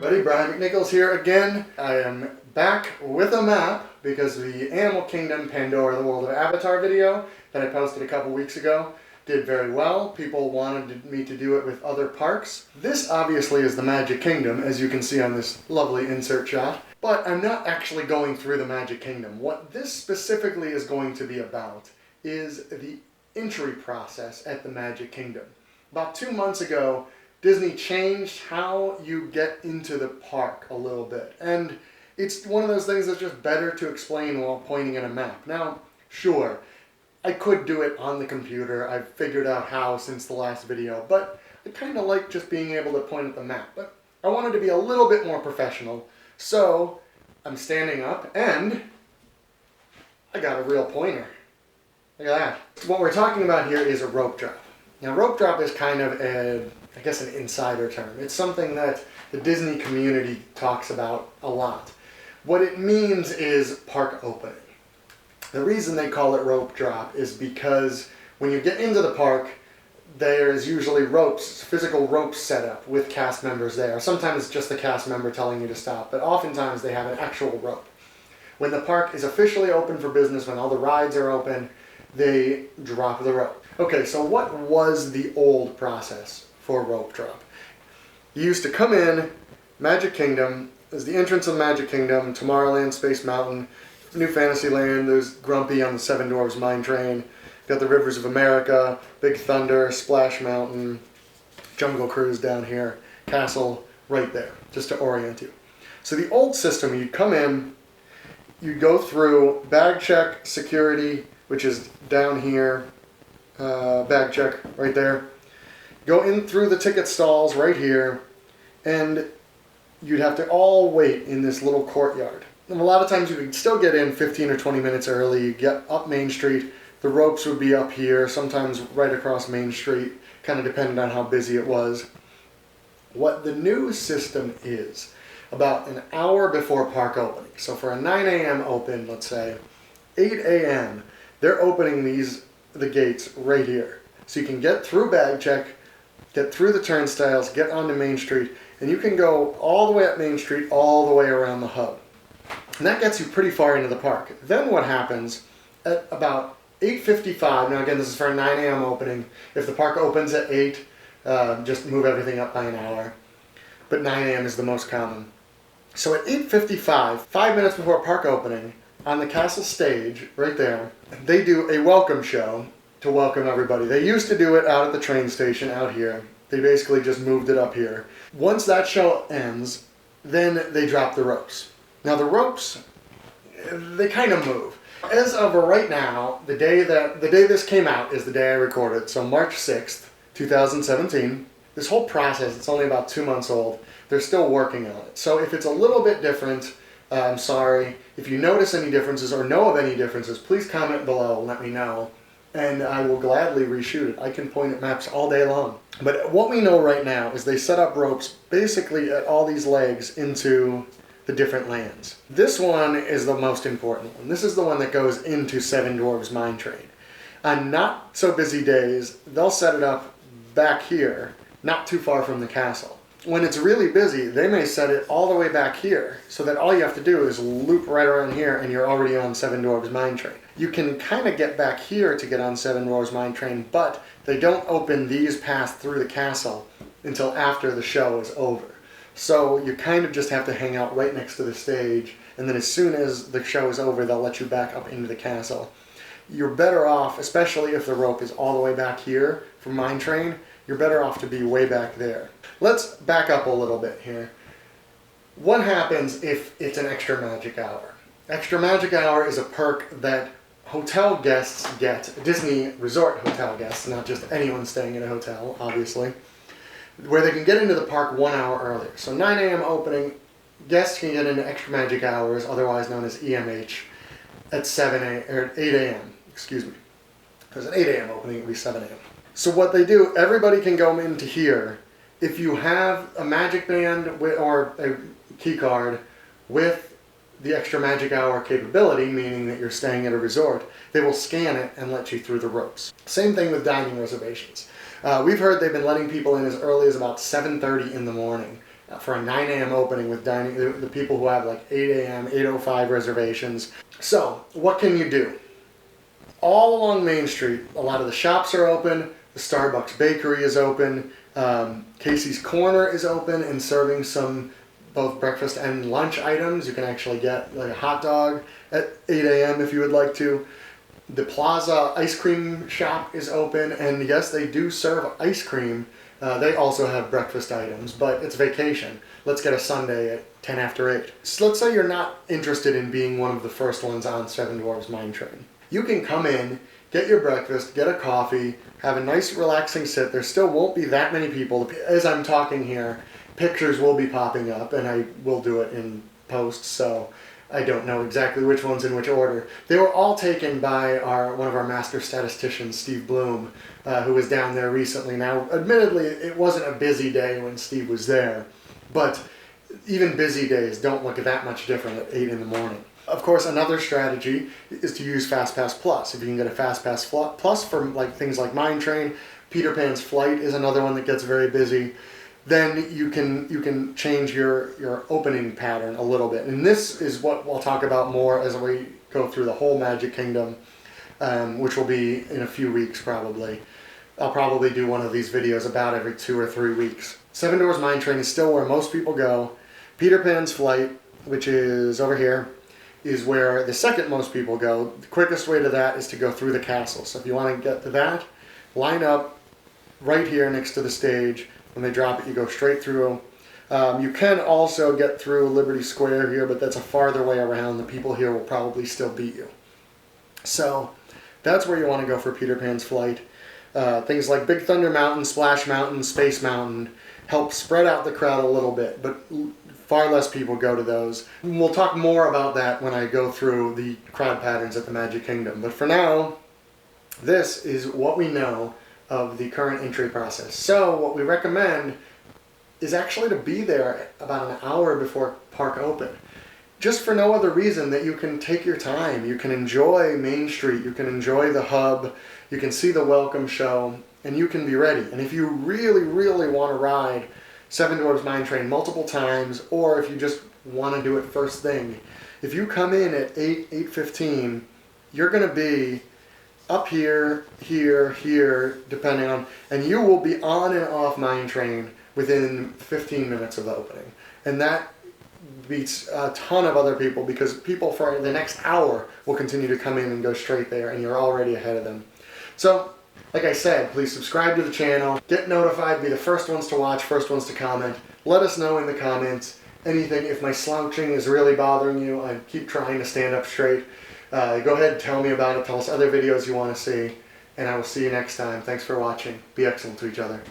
Buddy, Brian McNichols here again. I am back with a map because the Animal Kingdom Pandora, the World of Avatar video that I posted a couple weeks ago did very well. People wanted me to do it with other parks. This obviously is the Magic Kingdom, as you can see on this lovely insert shot, but I'm not actually going through the Magic Kingdom. What this specifically is going to be about is the entry process at the Magic Kingdom. About 2 months ago, Disney changed how you get into the park a little bit. And it's one of those things that's just better to explain while pointing at a map. Now, sure, I could do it on the computer. I've figured out how since the last video, but I kind of like just being able to point at the map. But I wanted to be a little bit more professional. So I'm standing up and I got a real pointer. Look at that. What we're talking about here is a rope drop. Now, rope drop is kind of an insider term. It's something that the Disney community talks about a lot. What it means is park opening. The reason they call it rope drop is because when you get into the park, there's usually ropes, physical ropes set up with cast members there. Sometimes it's just the cast member telling you to stop, but oftentimes they have an actual rope. When the park is officially open for business, when all the rides are open, they drop the rope. Okay, so what was the old process for rope drop? You used to come in, Magic Kingdom, there's the entrance of the Magic Kingdom, Tomorrowland, Space Mountain, New Fantasyland, there's Grumpy on the Seven Dwarfs Mine Train, got the Rivers of America, Big Thunder, Splash Mountain, Jungle Cruise down here, Castle right there, just to orient you. So the old system, you'd come in, you'd go through bag check, security, which is down here, bag check right there. Go in through the ticket stalls right here, and you'd have to all wait in this little courtyard. And a lot of times you could still get in 15 or 20 minutes early. You get up Main Street, the ropes would be up here, sometimes right across Main Street, kind of depending on how busy it was. What the new system is, about an hour before park opening, so for a 9 a.m. open, let's say, 8 a.m., they're opening the gates right here. So you can get through bag check, get through the turnstiles, get onto Main Street, and you can go all the way up Main Street, all the way around the hub. And that gets you pretty far into the park. Then what happens at about 8:55, now again this is for a 9 a.m. opening, if the park opens at 8, just move everything up by an hour, but 9 a.m. is the most common. So at 8:55, 5 minutes before park opening, on the castle stage, right there, they do a welcome show to welcome everybody. They used to do it out at the train station out here. They basically just moved it up here. Once that show ends, then they drop the ropes. Now the ropes, they kind of move. As of right now, the day this came out is the day I recorded, so March 6th, 2017. This whole process, it's only about 2 months old. They're still working on it. So if it's a little bit different, I'm sorry. If you notice any differences or know of any differences, please comment below and let me know. And I will gladly reshoot it. I can point at maps all day long. But what we know right now is they set up ropes basically at all these legs into the different lands. This one is the most important one. This is the one that goes into Seven Dwarfs Mine Train. On not so busy days, they'll set it up back here, not too far from the castle. When it's really busy, they may set it all the way back here, so that all you have to do is loop right around here and you're already on Seven Dwarfs Mine Train. You can kind of get back here to get on Seven Dwarfs Mine Train, but they don't open these paths through the castle until after the show is over. So you kind of just have to hang out right next to the stage, and then as soon as the show is over, they'll let you back up into the castle. You're better off, especially if the rope is all the way back here from Mine Train, you're better off to be way back there. Let's back up a little bit here. What happens if it's an extra magic hour? Extra magic hour is a perk that hotel guests get, Disney resort hotel guests, not just anyone staying in a hotel, obviously, where they can get into the park 1 hour earlier. So 9 a.m. opening, guests can get into extra magic hours, otherwise known as EMH, at 8 a.m. Excuse me. Because an 8 a.m. opening, it would be 7 a.m. So what they do, everybody can go into here. If you have a magic band or a key card with the extra magic hour capability, meaning that you're staying at a resort, they will scan it and let you through the ropes. Same thing with dining reservations. We've heard they've been letting people in as early as about 7:30 in the morning for a 9 a.m. opening with dining, the people who have like 8 a.m., 8:05 reservations. So, what can you do? All along Main Street, a lot of the shops are open. The Starbucks bakery is open. Casey's Corner is open and serving some both breakfast and lunch items. You can actually get like a hot dog at 8 a.m. if you would like to. The Plaza ice cream shop is open, and yes, they do serve ice cream. They also have breakfast items, but it's vacation. Let's get a sundae at 10 after 8. So let's say you're not interested in being one of the first ones on Seven Dwarfs Mine Train. You can come in, get your breakfast, get a coffee, have a nice relaxing sit. There still won't be that many people. As I'm talking here, pictures will be popping up, and I will do it in post, so I don't know exactly which one's in which order. They were all taken by one of our master statisticians, Steve Bloom, who was down there recently. Now, admittedly, it wasn't a busy day when Steve was there, but even busy days don't look that much different at 8 in the morning. Of course, another strategy is to use FastPass Plus. If you can get a FastPass Plus for like things like Mine Train, Peter Pan's Flight is another one that gets very busy. Then you can change your opening pattern a little bit. And this is what we'll talk about more as we go through the whole Magic Kingdom, which will be in a few weeks probably. I'll probably do one of these videos about every 2 or 3 weeks. Seven Dwarfs Mine Train is still where most people go. Peter Pan's Flight, which is over here, is where the second most people go. The quickest way to that is to go through the castle. So if you want to get to that, line up right here next to the stage. When they drop it, you go straight through. You can also get through Liberty Square here, but that's a farther way around. The people here will probably still beat you. So that's where you want to go for Peter Pan's Flight. Things like Big Thunder Mountain, Splash Mountain, Space Mountain help spread out the crowd a little bit, but far less people go to those. We'll talk more about that when I go through the crowd patterns at the Magic Kingdom. But for now, this is what we know of the current entry process. So what we recommend is actually to be there about an hour before park open. Just for no other reason that you can take your time. You can enjoy Main Street, you can enjoy the hub, you can see the welcome show, and you can be ready. And if you really, really want to ride Seven Dwarfs Mine Train multiple times, or if you just want to do it first thing, if you come in at 8:15, you're going to be up here, here, depending on, and you will be on and off Mine Train within 15 minutes of the opening. And that beats a ton of other people because people for the next hour will continue to come in and go straight there, and you're already ahead of them. So, like I said, please subscribe to the channel, get notified, be the first ones to watch, first ones to comment. Let us know in the comments anything. If my slouching is really bothering you, I keep trying to stand up straight. Go ahead and tell me about it. Tell us other videos you want to see, and I will see you next time. Thanks for watching. Be excellent to each other.